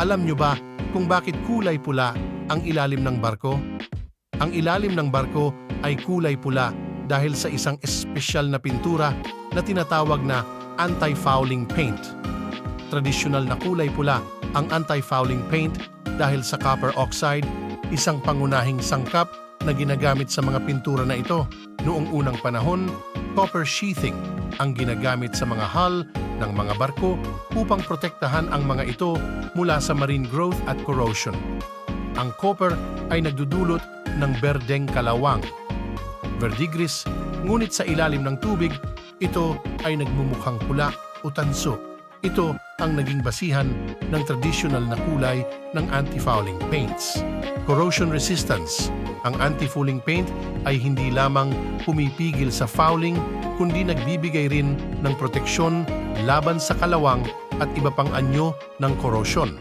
Alam nyo ba kung bakit kulay pula ang ilalim ng barko? Ang ilalim ng barko ay kulay pula dahil sa isang espesyal na pintura na tinatawag na anti-fouling paint. Tradisyonal na kulay pula ang anti-fouling paint dahil sa copper oxide, isang pangunahing sangkap na ginagamit sa mga pintura na ito. Noong unang panahon, copper sheathing ang ginagamit sa mga hull ng mga barko upang protektahan ang mga ito mula sa marine growth at corrosion. Ang copper ay nagdudulot ng berdeng kalawang, verdigris, ngunit sa ilalim ng tubig, ito ay nagmumukhang pula o tanso. Ito ang naging basihan ng traditional na kulay ng anti-fouling paints. Corrosion resistance. Ang anti-fouling paint ay hindi lamang pumipigil sa fouling, kundi nagbibigay rin ng proteksyon laban sa kalawang at iba pang anyo ng corrosion.